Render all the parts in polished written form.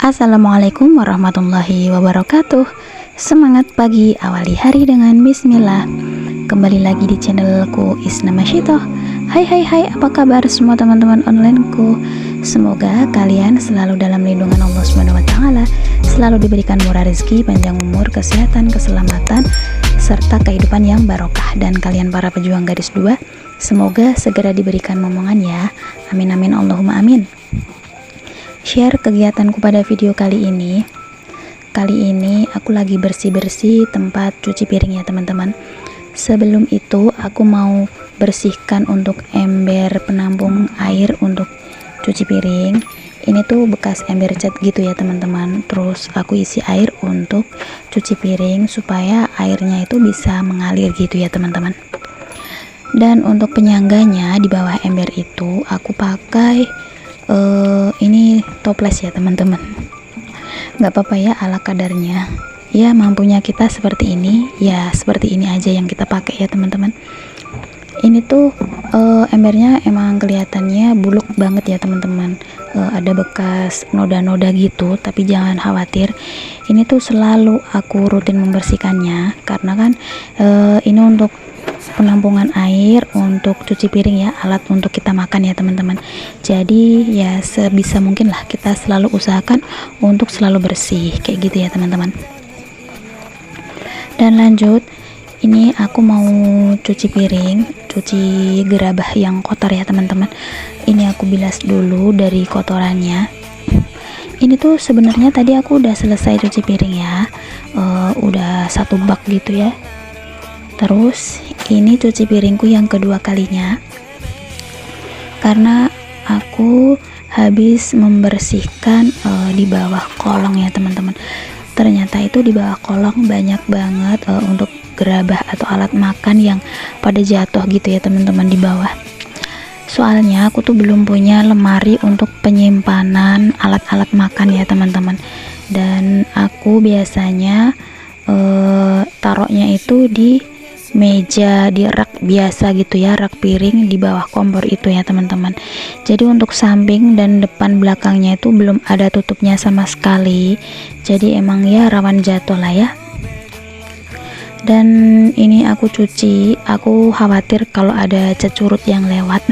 Assalamualaikum warahmatullahi wabarakatuh. Semangat pagi, awali hari dengan bismillah. Kembali lagi di channelku Isna Masyitoh. Hai, apa kabar semua teman-teman onlineku? Semoga kalian selalu dalam lindungan Allah SWT, selalu diberikan murah rezeki, panjang umur, kesehatan, keselamatan, serta kehidupan yang barokah. Dan kalian para pejuang garis 2, semoga segera diberikan momongan ya. Amin amin Allahumma amin. Share kegiatanku pada video kali ini. Kali ini aku lagi bersih-bersih tempat cuci piring ya teman-teman. Sebelum itu aku mau bersihkan untuk ember penampung air untuk cuci piring. Ini tuh bekas ember cat gitu ya teman-teman. Terus aku isi air untuk cuci piring supaya airnya itu bisa mengalir gitu ya teman-teman. Dan untuk penyangganya di bawah ember itu aku pakai ini toples ya teman-teman. Nggak apa-apa ya, ala kadarnya ya, mampunya kita seperti ini ya, seperti ini aja yang kita pakai ya teman-teman. Ini tuh embernya emang kelihatannya buluk banget ya teman-teman. Ada bekas noda-noda gitu, tapi jangan khawatir, ini tuh selalu aku rutin membersihkannya karena kan ini untuk penampungan air untuk cuci piring ya, alat untuk kita makan ya teman-teman. Jadi ya sebisa mungkin lah kita selalu usahakan untuk selalu bersih kayak gitu ya teman-teman. Dan lanjut, ini aku mau cuci piring, cuci gerabah yang kotor ya teman-teman. Ini aku bilas dulu dari kotorannya. Ini tuh sebenarnya tadi aku udah selesai cuci piring ya, udah satu bak gitu ya. Terus ini cuci piringku yang kedua kalinya, karena aku habis membersihkan di bawah kolong ya teman-teman. Ternyata itu di bawah kolong banyak banget untuk gerabah atau alat makan yang pada jatuh gitu ya teman-teman di bawah. Soalnya aku tuh belum punya lemari untuk penyimpanan alat-alat makan ya teman-teman. Dan aku biasanya taruhnya itu di meja, di rak biasa gitu ya, rak piring di bawah kompor itu ya teman-teman. Jadi untuk samping dan depan belakangnya itu belum ada tutupnya sama sekali, jadi emang ya rawan jatuh lah ya. Dan ini aku cuci, aku khawatir kalau ada cecurut yang lewat.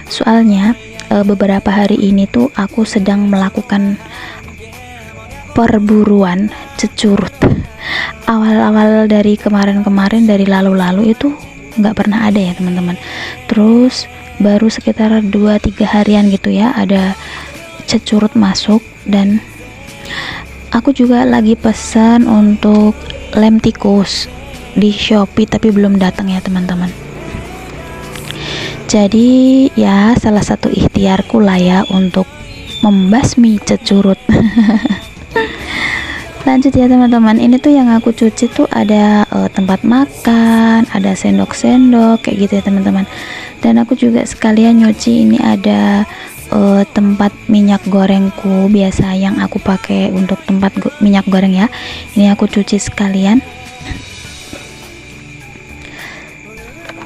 Soalnya beberapa hari ini tuh aku sedang melakukan perburuan cecurut. Awal-awal dari kemarin-kemarin, dari lalu-lalu itu nggak pernah ada ya teman-teman. Terus baru sekitar 2-3 harian gitu ya ada cecurut masuk. Dan aku juga lagi pesan untuk lem tikus di Shopee tapi belum datang ya teman-teman. Jadi ya salah satu ikhtiarku lah ya untuk membasmi cecurut. Lanjut ya teman-teman, ini tuh yang aku cuci tuh ada tempat makan, ada sendok-sendok kayak gitu ya teman-teman. Dan aku juga sekalian nyuci, ini ada tempat minyak gorengku biasa yang aku pakai untuk tempat minyak goreng ya. Ini aku cuci sekalian.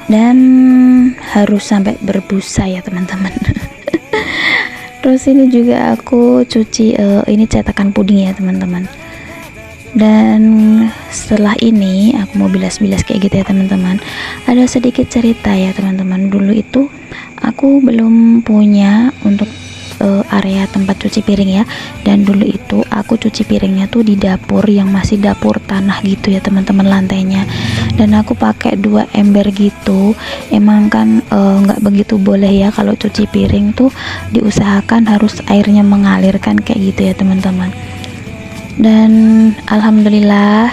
Dan harus sampai berbusa ya teman-teman. Terus ini juga aku cuci ini cetakan puding ya teman-teman. Dan setelah ini aku mau bilas-bilas kayak gitu ya teman-teman. Ada sedikit cerita ya teman-teman. Dulu itu aku belum punya untuk area tempat cuci piring ya. Dan dulu itu aku cuci piringnya tuh di dapur yang masih dapur tanah gitu ya teman-teman, lantainya. Dan aku pakai 2 ember gitu. Emang kan nggak begitu boleh ya kalau cuci piring tuh, diusahakan harus airnya mengalirkan kayak gitu ya teman-teman. Dan alhamdulillah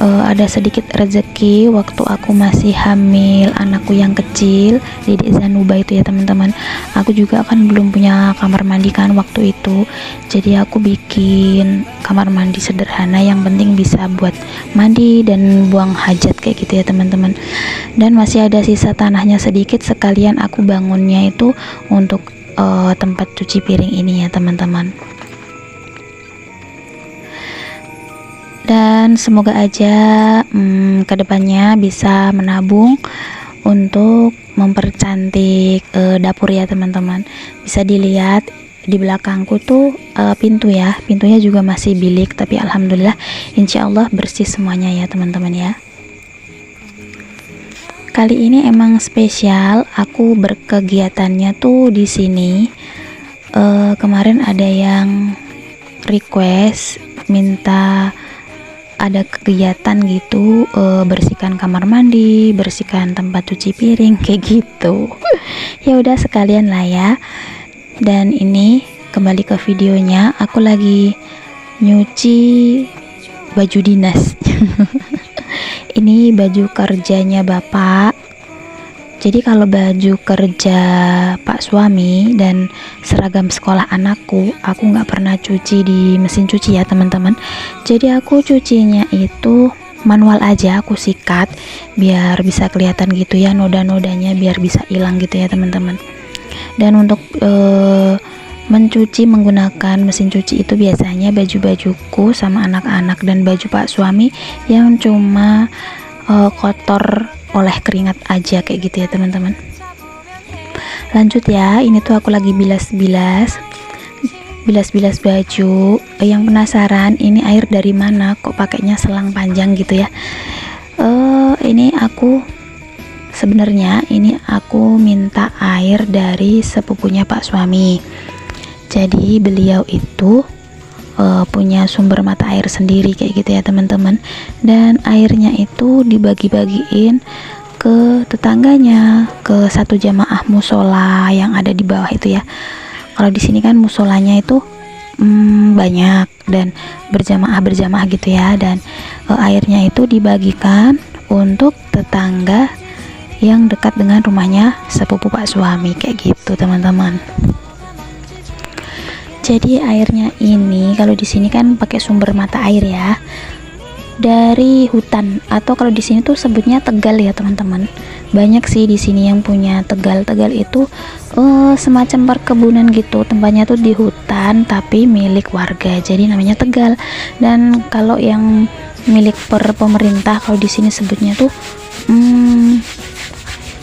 ada sedikit rezeki waktu aku masih hamil anakku yang kecil, Dedek Zanuba itu ya teman-teman. Aku juga kan belum punya kamar mandi kan waktu itu, jadi aku bikin kamar mandi sederhana yang penting bisa buat mandi dan buang hajat kayak gitu ya teman-teman. Dan masih ada sisa tanahnya sedikit, sekalian aku bangunnya itu untuk tempat cuci piring ini ya teman-teman. Dan semoga aja kedepannya bisa menabung untuk mempercantik dapur ya teman-teman. Bisa dilihat di belakangku tuh pintu ya, pintunya juga masih bilik, tapi alhamdulillah insya Allah bersih semuanya ya teman-teman ya. Kali ini emang spesial, aku berkegiatannya tuh di sini. Kemarin ada yang request minta ada kegiatan gitu, bersihkan kamar mandi, bersihkan tempat cuci piring kayak gitu. Ya udah sekalian lah ya. Dan ini kembali ke videonya, aku lagi nyuci baju dinas. Ini baju kerjanya bapak. Jadi kalau baju kerja pak suami dan seragam sekolah anakku, aku nggak pernah cuci di mesin cuci ya teman-teman. Jadi aku cucinya itu manual aja, aku sikat biar bisa kelihatan gitu ya, noda-nodanya biar bisa hilang gitu ya teman-teman. Dan untuk mencuci menggunakan mesin cuci itu biasanya baju-bajuku sama anak-anak dan baju pak suami yang cuma kotor oleh keringat aja kayak gitu ya teman-teman. Lanjut ya, ini tuh aku lagi bilas-bilas baju. Yang penasaran ini air dari mana kok pakainya selang panjang gitu ya. Ini aku sebenarnya minta air dari sepupunya pak suami. Jadi beliau itu punya sumber mata air sendiri kayak gitu ya teman-teman, dan airnya itu dibagi-bagiin ke tetangganya, ke satu jamaah musola yang ada di bawah itu ya. Kalau di sini kan musolanya itu banyak dan berjamaah gitu ya, dan airnya itu dibagikan untuk tetangga yang dekat dengan rumahnya sepupu pak suami kayak gitu teman-teman. Jadi airnya ini kalau di sini kan pakai sumber mata air ya, dari hutan, atau kalau di sini tuh sebutnya tegal ya teman-teman. Banyak sih di sini yang punya tegal itu semacam perkebunan gitu, tempatnya tuh di hutan tapi milik warga, jadi namanya tegal. Dan kalau yang milik pemerintah, kalau di sini sebutnya tuh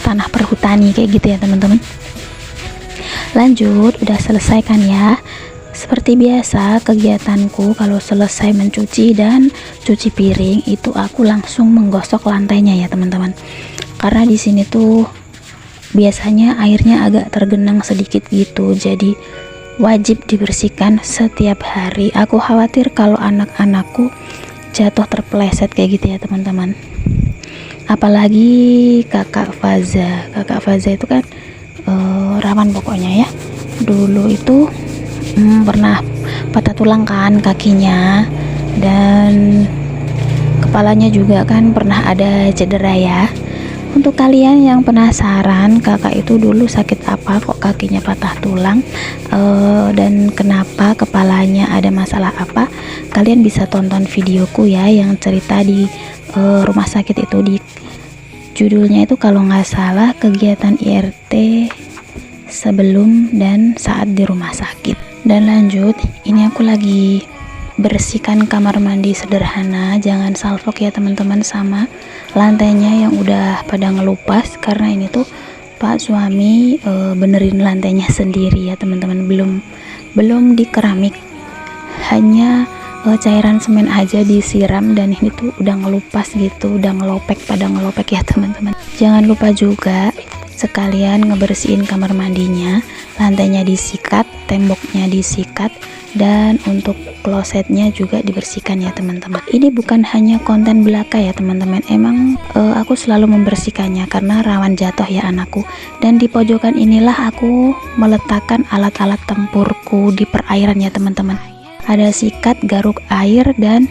tanah perhutani kayak gitu ya teman-teman. Lanjut, udah selesai kan ya. Seperti biasa kegiatanku kalau selesai mencuci dan cuci piring itu aku langsung menggosok lantainya ya teman-teman. Karena di sini tuh biasanya airnya agak tergenang sedikit gitu, jadi wajib dibersihkan setiap hari. Aku khawatir kalau anak-anakku jatuh terpeleset kayak gitu ya teman-teman. Apalagi kakak Faza itu kan rawan pokoknya ya. Dulu itu pernah patah tulang kan kakinya, dan kepalanya juga kan pernah ada cedera ya. Untuk kalian yang penasaran kakak itu dulu sakit apa kok kakinya patah tulang, dan kenapa kepalanya ada masalah apa, kalian bisa tonton videoku ya yang cerita di rumah sakit itu. Di judulnya itu kalau nggak salah kegiatan IRT sebelum dan saat di rumah sakit. Dan lanjut, ini aku lagi bersihkan kamar mandi sederhana, jangan salfok ya teman-teman, sama lantainya yang udah pada ngelupas, karena ini tuh pak suami benerin lantainya sendiri ya teman-teman, belum di keramik, hanya cairan semen aja disiram, dan ini tuh udah ngelupas gitu, udah pada ngelopek ya teman-teman. Jangan lupa juga sekalian ngebersihin kamar mandinya, lantainya disikat, temboknya disikat, dan untuk klosetnya juga dibersihkan ya teman-teman. Ini bukan hanya konten belaka ya teman-teman, emang aku selalu membersihkannya karena rawan jatuh ya anakku. Dan di pojokan inilah aku meletakkan alat-alat tempurku di perairan ya teman-teman. Ada sikat, garuk air, dan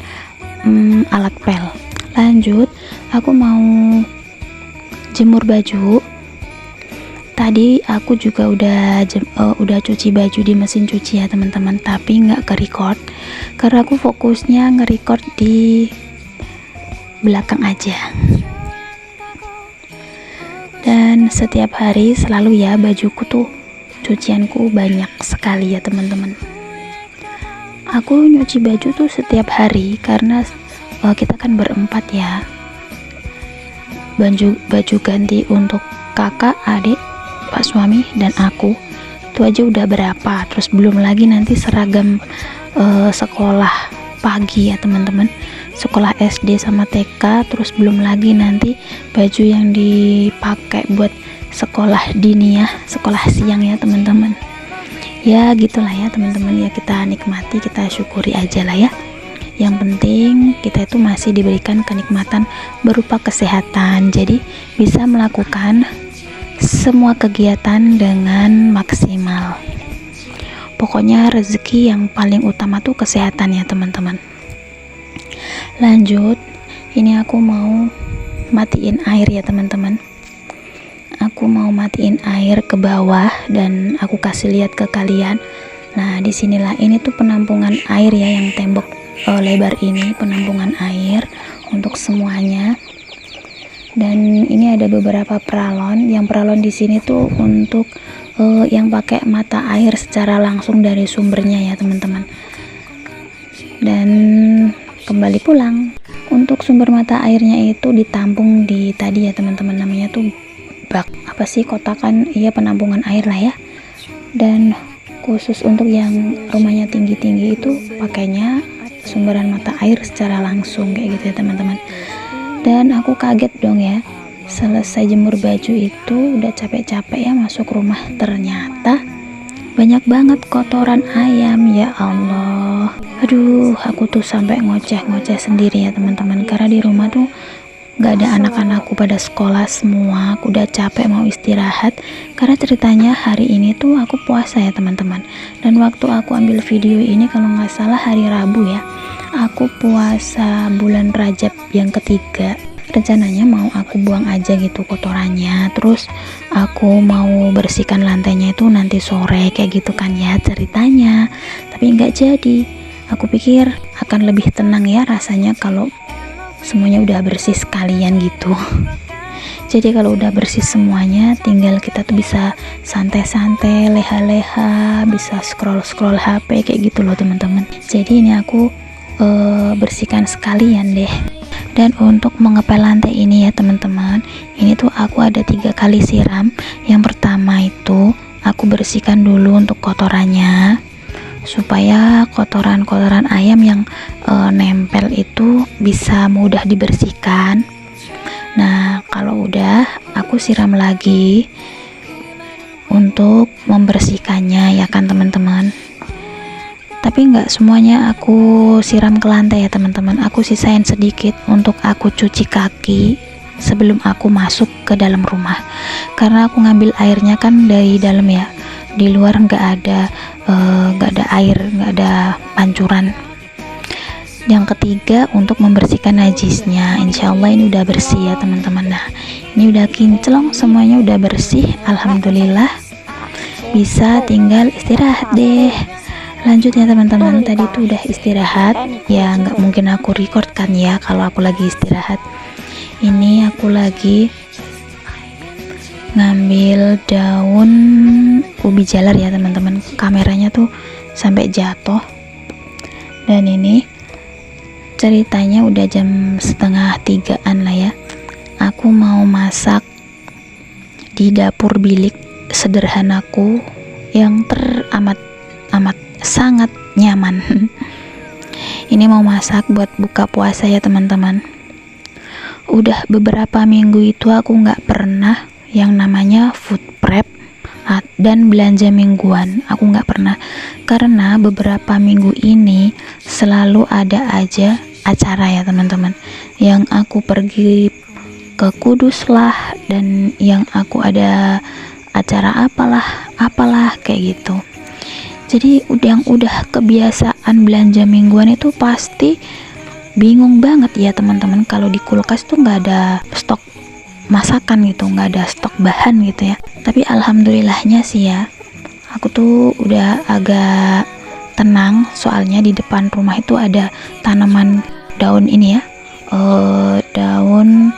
alat pel. Lanjut, aku mau jemur baju. Tadi aku juga udah cuci baju di mesin cuci ya teman-teman, tapi nggak ke record karena aku fokusnya nge-record di belakang aja. Dan setiap hari selalu ya bajuku tuh cucianku banyak sekali ya teman-teman. Aku nyuci baju tuh setiap hari karena kita kan berempat ya. Baju ganti untuk kakak, adik, pak suami, dan aku itu itu aja udah berapa, terus belum lagi nanti seragam sekolah pagi ya teman-teman, sekolah SD sama TK, terus belum lagi nanti baju yang dipakai buat sekolah diniyah, sekolah siang ya teman-teman. Ya gitulah ya teman-teman, ya kita nikmati, kita syukuri aja lah ya. Yang penting kita itu masih diberikan kenikmatan berupa kesehatan, jadi bisa melakukan semua kegiatan dengan maksimal. Pokoknya rezeki yang paling utama tuh kesehatan ya teman-teman. Lanjut, ini aku mau matiin air ya teman-teman. Aku mau matiin air ke bawah dan aku kasih lihat ke kalian. Nah disinilah, ini tuh penampungan air ya, yang tembok lebar ini penampungan air untuk semuanya. Dan ini ada beberapa peralon. Yang peralon di sini tuh untuk yang pakai mata air secara langsung dari sumbernya ya teman-teman. Dan kembali pulang, untuk sumber mata airnya itu ditampung di tadi ya teman-teman, namanya tuh bak, apa sih, kotakan, iya penampungan air lah ya. Dan khusus untuk yang rumahnya tinggi-tinggi itu pakainya sumberan mata air secara langsung kayak gitu ya teman-teman. Dan aku kaget dong ya, selesai jemur baju itu udah capek-capek ya masuk rumah, ternyata banyak banget kotoran ayam. Ya Allah, aduh, aku tuh sampai ngoceh-ngoceh sendiri ya teman-teman, karena di rumah tuh gak ada anak-anakku, pada sekolah semua. Aku udah capek mau istirahat, karena ceritanya hari ini tuh aku puasa ya teman-teman. Dan waktu aku ambil video ini kalau nggak salah hari Rabu ya, aku puasa bulan Rajab yang ketiga. Rencananya mau aku buang aja gitu kotorannya, terus aku mau bersihkan lantainya itu nanti sore kayak gitu kan ya ceritanya. Tapi nggak jadi. Aku pikir akan lebih tenang ya rasanya kalau semuanya udah bersih sekalian gitu. Jadi kalau udah bersih semuanya, tinggal kita tuh bisa santai-santai, leha-leha, bisa scroll-scroll HP kayak gitu loh teman-teman. Jadi ini aku bersihkan sekalian deh. Dan untuk mengepel lantai ini ya teman-teman, ini tuh aku ada 3 kali siram. Yang pertama itu aku bersihkan dulu untuk kotorannya, supaya kotoran-kotoran ayam yang nempel itu bisa mudah dibersihkan. Nah kalau udah, aku siram lagi untuk membersihkannya ya kan teman-teman. Tapi nggak semuanya aku siram ke lantai ya teman-teman, aku sisain sedikit untuk aku cuci kaki sebelum aku masuk ke dalam rumah, karena aku ngambil airnya kan dari dalam ya, di luar nggak ada air, nggak ada pancuran. Yang ketiga untuk membersihkan najisnya, insya Allah ini udah bersih ya teman-teman. Nah ini udah kinclong, semuanya udah bersih, alhamdulillah. Bisa tinggal istirahat deh. Lanjut ya teman-teman, tadi tuh udah istirahat ya, nggak mungkin aku record kan ya kalau aku lagi istirahat. Ini aku lagi ngambil daun ubi jalar ya teman-teman, kameranya tuh sampai jatuh. Dan ini ceritanya udah jam 2:30-an lah ya, aku mau masak di dapur bilik sederhanaku yang teramat sangat nyaman. Ini mau masak buat buka puasa ya teman-teman. Udah beberapa minggu itu aku nggak pernah yang namanya food prep dan belanja mingguan, aku nggak pernah, karena beberapa minggu ini selalu ada aja acara ya teman-teman, yang aku pergi ke Kudus lah, dan yang aku ada acara apalah kayak gitu. Jadi yang udah kebiasaan belanja mingguan itu pasti bingung banget ya teman-teman, kalau di kulkas tuh nggak ada stok masakan gitu, nggak ada stok bahan gitu ya. Tapi alhamdulillahnya sih ya, aku tuh udah agak tenang, soalnya di depan rumah itu ada tanaman daun ini ya, daun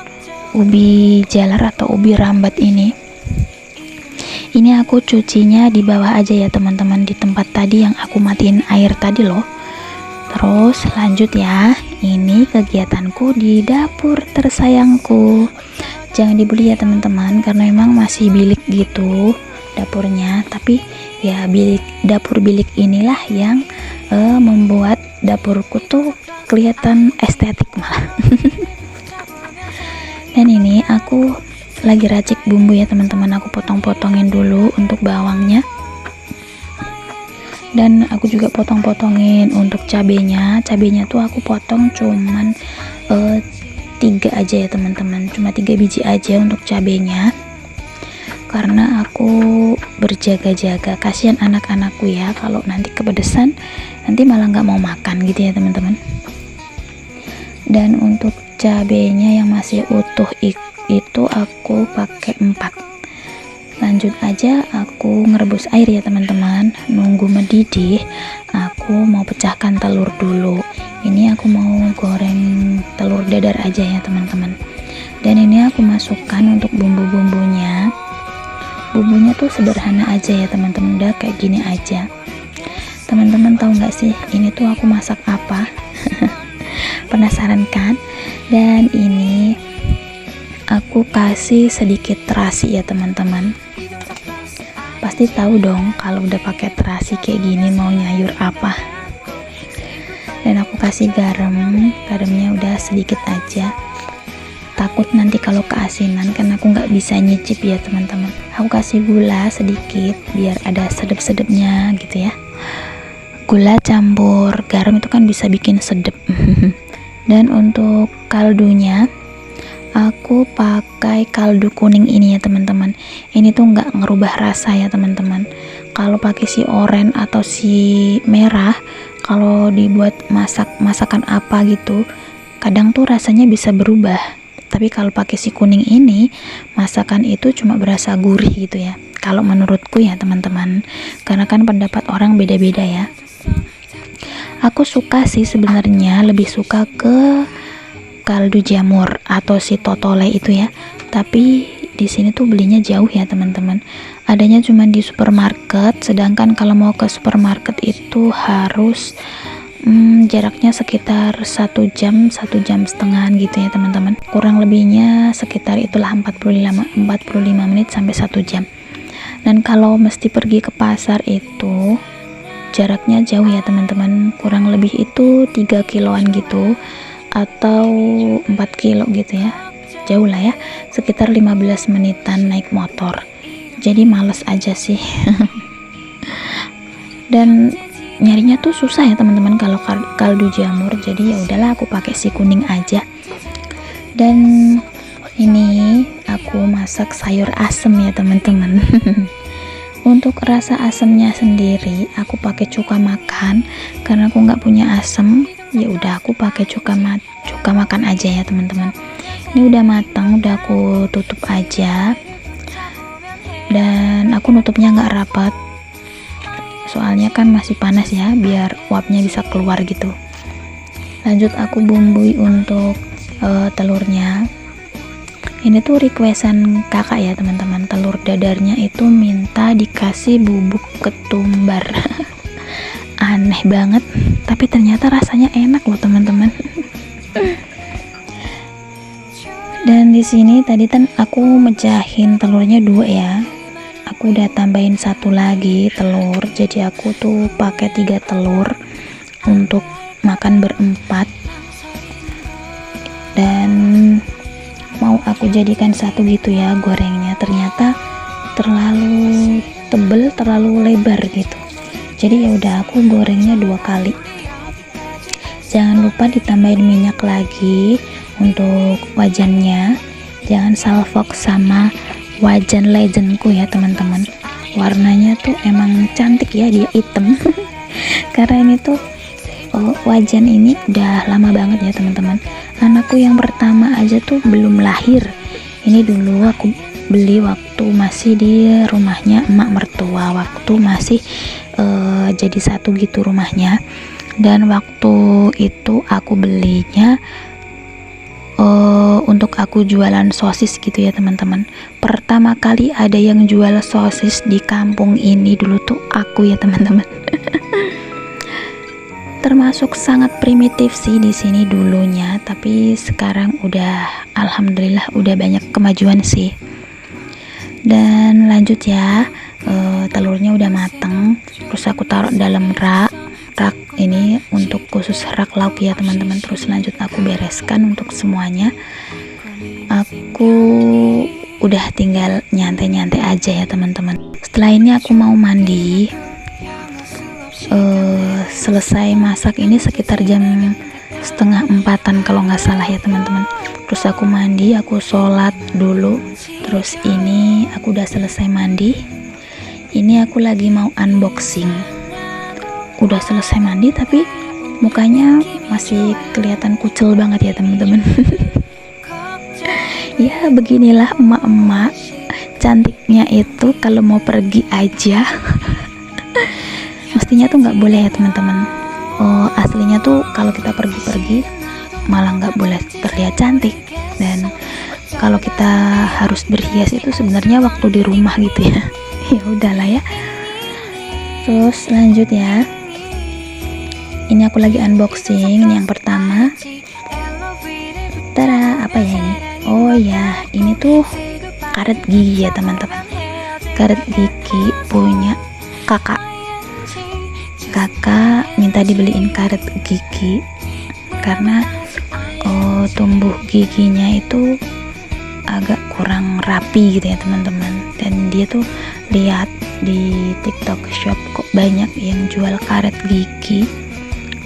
ubi jalar atau ubi rambat ini. Ini aku cucinya di bawah aja ya teman-teman, di tempat tadi yang aku matiin air tadi loh. Terus lanjut ya, ini kegiatanku di dapur tersayangku. Jangan dibully ya teman-teman, karena memang masih bilik gitu, dapurnya, tapi ya dapur bilik inilah yang membuat dapurku tuh kelihatan estetik malah. Dan ini aku lagi racik bumbu ya teman-teman, aku potong-potongin dulu untuk bawangnya, dan aku juga potong-potongin untuk cabenya tuh aku potong cuman 3 aja ya teman-teman, cuma 3 biji aja untuk cabenya, karena aku berjaga-jaga, kasihan anak-anakku ya kalau nanti kepedesan nanti malah nggak mau makan gitu ya teman-teman. Dan untuk cabenya yang masih utuh itu aku pakai 4. Lanjut aja, aku ngerebus air ya teman-teman. Nunggu mendidih, aku mau pecahkan telur dulu. Ini aku mau goreng telur dadar aja ya teman-teman. Dan ini aku masukkan untuk bumbu-bumbunya. Bumbunya tuh sederhana aja ya teman-teman, udah kayak gini aja. Teman-teman tahu nggak sih ini tuh aku masak apa? Penasaran kan? Dan ini aku kasih sedikit terasi ya teman-teman. Pasti tahu dong kalau udah pakai terasi kayak gini mau nyayur apa. Dan aku kasih garamnya udah sedikit aja, takut nanti kalau keasinan, karena aku nggak bisa nyicip ya teman-teman. Aku kasih gula sedikit biar ada sedep-sedepnya gitu ya. Gula campur garam itu kan bisa bikin sedep. Dan untuk kaldunya aku pakai kaldu kuning ini ya teman-teman. Ini tuh nggak ngerubah rasa ya teman-teman. Kalau pakai si oren atau si merah, kalau dibuat masakan apa gitu, kadang tuh rasanya bisa berubah. Tapi kalau pakai si kuning ini, masakan itu cuma berasa gurih gitu ya. Kalau menurutku ya teman-teman, karena kan pendapat orang beda-beda ya. Aku suka sih sebenarnya, lebih suka ke kaldu jamur atau si totole itu ya, tapi di sini tuh belinya jauh ya teman-teman, adanya cuma di supermarket, sedangkan kalau mau ke supermarket itu harus jaraknya sekitar 1 jam 1,5 jam gitu ya teman-teman, kurang lebihnya sekitar itulah 45 menit sampai 1 jam. Dan kalau mesti pergi ke pasar itu jaraknya jauh ya teman-teman, kurang lebih itu 3 kiloan gitu atau 4 kilo gitu ya, jauh lah ya, sekitar 15 menitan naik motor, jadi males aja sih. Dan nyarinya tuh susah ya teman-teman kalau kaldu jamur, jadi ya udahlah aku pakai si kuning aja. Dan ini aku masak sayur asem ya teman-teman. Untuk rasa asemnya sendiri aku pakai cuka makan, karena aku nggak punya asem, ya udah aku pakai cuka makan aja ya teman-teman. Ini udah matang, udah aku tutup aja, dan aku nutupnya nggak rapat soalnya kan masih panas ya, biar uapnya bisa keluar gitu. Lanjut aku bumbui untuk telurnya. Ini tuh requestan kakak ya teman-teman, telur dadarnya itu minta dikasih bubuk ketumbar. Aneh banget, tapi ternyata rasanya enak loh teman-teman. Dan di sini tadi kan aku mecahin telurnya 2 ya, aku udah tambahin 1 lagi telur, jadi aku tuh pakai 3 telur untuk makan berempat. Dan mau aku jadikan satu gitu ya gorengnya, ternyata terlalu tebel, terlalu lebar gitu, jadi ya udah aku gorengnya 2 kali. Jangan lupa ditambahin minyak lagi untuk wajannya, jangan salfok sama wajan legendku ya teman-teman, warnanya tuh emang cantik ya, dia hitam. Karena ini tuh wajan ini udah lama banget ya teman-teman, anakku yang pertama aja tuh belum lahir. Ini dulu aku beli waktu masih di rumahnya emak mertua, waktu masih jadi satu gitu rumahnya. Dan waktu itu aku belinya untuk aku jualan sosis gitu ya teman-teman. Pertama kali ada yang jual sosis di kampung ini dulu tuh aku ya teman-teman. Termasuk sangat primitif sih di sini dulunya, tapi sekarang udah alhamdulillah udah banyak kemajuan sih. Dan lanjut ya, telurnya udah mateng, terus aku taruh dalam rak ini untuk khusus rak lauk ya teman-teman. Terus lanjut aku bereskan untuk semuanya. Aku udah tinggal nyantai-nyantai aja ya teman-teman. Setelah ini aku mau mandi. Selesai masak ini sekitar jam setengah 4-an kalau nggak salah ya teman-teman. Terus aku mandi, aku sholat dulu. Terus ini aku udah selesai mandi. Ini aku lagi mau unboxing. Udah selesai mandi tapi mukanya masih kelihatan kucel banget ya teman-teman. Ya beginilah emak-emak cantiknya itu kalau mau pergi aja. Mestinya tuh nggak boleh ya teman-teman. Aslinya tuh kalau kita pergi-pergi malah nggak boleh terlihat cantik, dan kalau kita harus berhias itu sebenarnya waktu di rumah gitu ya. Ya udahlah ya. Terus lanjut ya, ini aku lagi unboxing. Ini yang pertama. Tara, apa ya ini? Oh ya, ini tuh karet gigi ya teman-teman. Karet gigi punya kakak minta dibeliin karet gigi karena tumbuh giginya itu agak kurang rapi gitu ya teman-teman. Dan dia tuh lihat di TikTok Shop kok banyak yang jual karet gigi,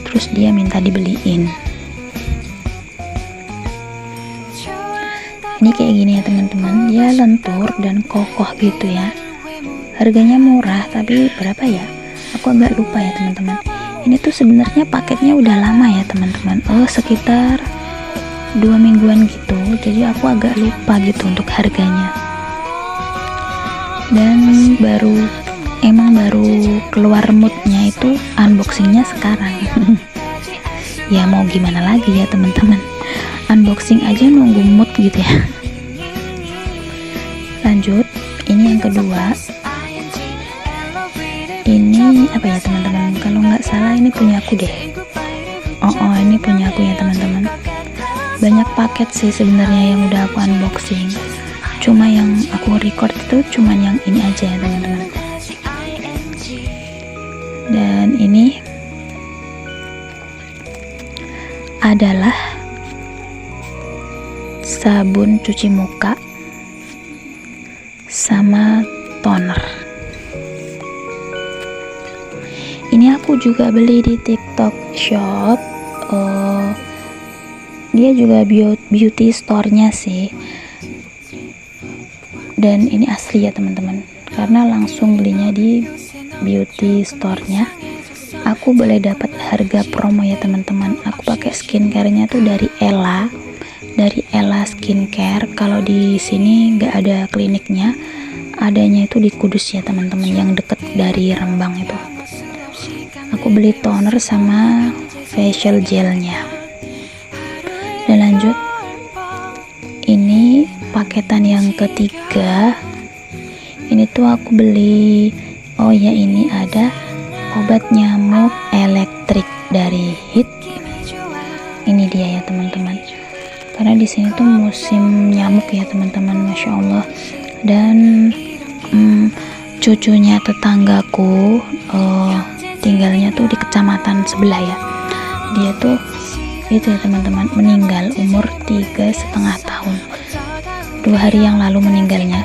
terus dia minta dibeliin. Ini kayak gini ya teman-teman, dia lentur dan kokoh gitu ya. Harganya murah, tapi berapa ya? Aku agak lupa ya teman-teman. Ini tuh sebenarnya paketnya udah lama ya teman-teman. Sekitar 2 mingguan gitu. Jadi aku agak lupa gitu untuk harganya. Dan baru keluar moodnya itu unboxingnya sekarang. Ya mau gimana lagi ya teman-teman. Unboxing aja nunggu mood gitu ya. Lanjut, ini yang kedua. Ini apa ya teman-teman, kalau nggak salah ini punya aku deh. Ini punya aku ya teman-teman. Banyak paket sih sebenarnya yang udah aku unboxing, cuma yang aku record itu cuma yang ini aja ya teman-teman. Dan ini adalah sabun cuci muka sama toner. Ini aku juga beli di TikTok Shop. Dia juga beauty store-nya sih. Dan ini asli ya teman-teman, karena langsung belinya di beauty store-nya. Aku boleh dapat harga promo ya teman-teman. Aku pakai skincare-nya tuh dari Ella Skincare. Kalau di sini nggak ada kliniknya, adanya itu di Kudus ya teman-teman, yang deket dari Rembang itu. Aku beli toner sama facial gelnya. Dan lanjut, ini paketan yang ketiga. Ini tuh aku beli, ini ada obat nyamuk elektrik dari Hit. Ini dia ya teman-teman, karena di sini tuh musim nyamuk ya teman-teman, masya Allah. Dan cucunya tetanggaku tinggalnya tuh di kecamatan sebelah ya. Dia tuh itu ya teman-teman, meninggal umur 3,5 tahun. 2 hari yang lalu meninggalnya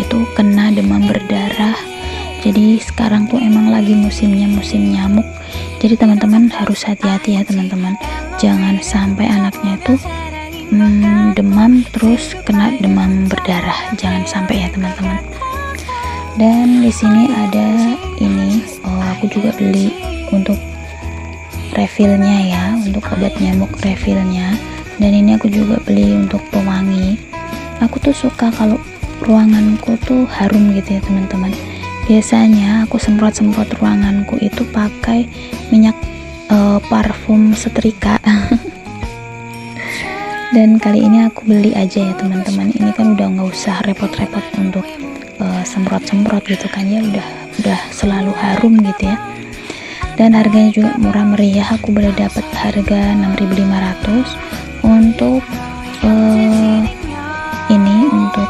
itu kena demam berdarah. Jadi sekarang tuh emang lagi musim nyamuk. Jadi teman-teman harus hati-hati ya teman-teman, jangan sampai anaknya tuh demam terus kena demam berdarah, jangan sampai ya teman-teman. Dan di sini ada ini, aku juga beli untuk refillnya ya, untuk obat nyamuk refillnya. Dan ini aku juga beli untuk pewangi. Aku tuh suka kalau ruanganku tuh harum gitu ya teman-teman. Biasanya aku semprot ruanganku itu pakai minyak parfum setrika. Dan kali ini aku beli aja ya teman-teman. Ini kan udah nggak usah repot-repot untuk semprot gitu kan ya, udah selalu harum gitu ya. Dan harganya juga murah meriah. Aku boleh dapat harga 6.500 untuk ini, untuk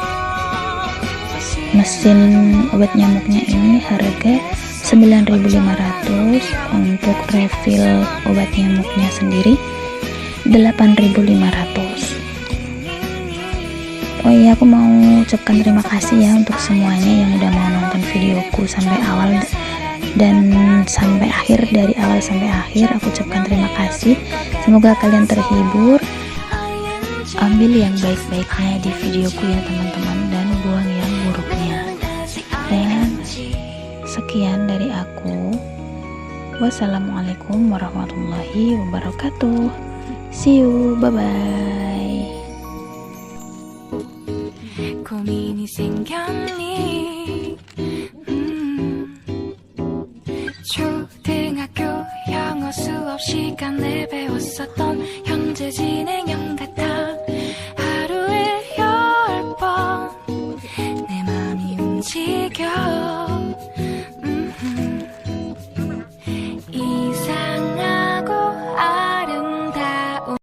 mesin obat nyamuknya ini harga 9.500, untuk refill obat nyamuknya sendiri 8.500. Oh iya, aku mau ucapkan terima kasih ya untuk semuanya yang udah mau nonton videoku sampai awal dan sampai akhir. Dari awal sampai akhir aku ucapkan terima kasih. Semoga kalian terhibur. Ambil yang baik-baiknya di videoku ya teman-teman, dan buang yang buruknya. Dan sekian dari aku. Wassalamualaikum warahmatullahi wabarakatuh. See you, bye-bye. 고민이 생겼니? 초등학교 영어 수업 시간에 배웠었던 현재 진행